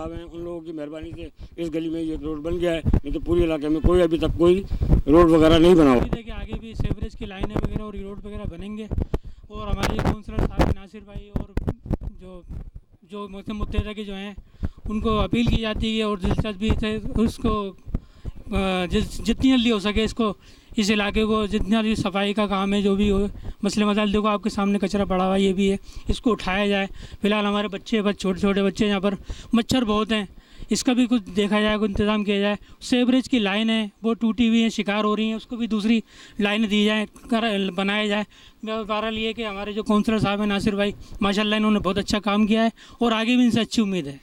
साहब हैं, उन लोगों की मेहरबानी से इस गली में ये रोड बन गया है, नहीं तो पूरे इलाके में कोई अभी तक कोई रोड वगैरह नहीं बना हुआ। कि आगे भी सेवरेज की लाइनें वगैरह और रोड वगैरह बनेंगे और हमारे काउंसलर साहब नासिर भाई और जो जो मौसम मुत्तहदा के जो हैं उनको अपील की जाती है और दिलचस्पी से उसको जितनी जल्दी हो सके इसको इस इलाके को जितना भी सफाई का काम है जो भी हो मसले मसाइल देखो आपके सामने कचरा पड़ा हुआ ये भी है, इसको उठाया जाए। फिलहाल हमारे बच्चे छोटे छोटे बच्चे यहाँ पर मच्छर बहुत हैं, इसका भी कुछ देखा जाए, कुछ इंतज़ाम किया जाए। सेवरेज की लाइन है वो टूटी हुई है, शिकार हो रही हैं, उसको भी दूसरी लाइन दी जाए, बनाया जाए। बहरहाल ये कि हमारे जो काउंसलर साहब हैं नासिर भाई माशाल्लाह इन्होंने बहुत अच्छा काम किया है और आगे भी इनसे अच्छी उम्मीद है।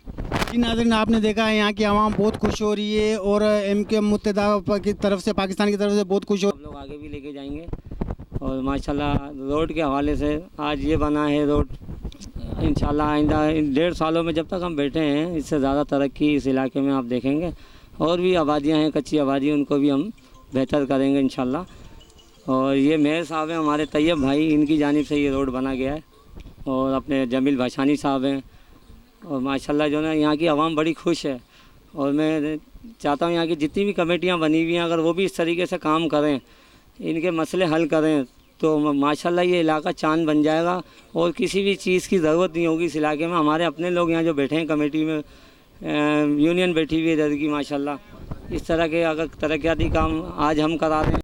जी नाज़रीन, आपने देखा है यहाँ की आवाम बहुत खुश हो रही है और MK मुत्तहदा की तरफ से, पाकिस्तान की तरफ से बहुत खुश हो। हम लोग आगे भी लेके जाएंगे और माशाल्लाह रोड के हवाले से आज ये बना है रोड, इंशाल्लाह आइंदा 1.5 सालों में जब तक हम बैठे हैं इससे ज़्यादा तरक्की इस इलाके में आप देखेंगे। और भी आबादियाँ हैं, कच्ची आबादी, उनको भी हम बेहतर करेंगे इंशाल्लाह। और ये मेयर साहब हैं हमारे तैयब भाई, इनकी जानिब से ये रोड बना गया है और अपने जमील भाषानी साहब हैं और माशाल्लाह जो ना यहाँ की आवाम बड़ी खुश है। और मैं चाहता हूँ यहाँ की जितनी भी कमेटियाँ बनी हुई हैं अगर वो भी इस तरीके से काम करें, इनके मसले हल करें तो माशाल्लाह ये इलाका चांद बन जाएगा और किसी भी चीज़ की ज़रूरत नहीं होगी इस इलाके में। हमारे अपने लोग यहाँ जो बैठे हैं कमेटी में, यूनियन बैठी हुई है इधर की, माशाल्लाह इस तरह के अगर तरक्याती काम आज हम करा दें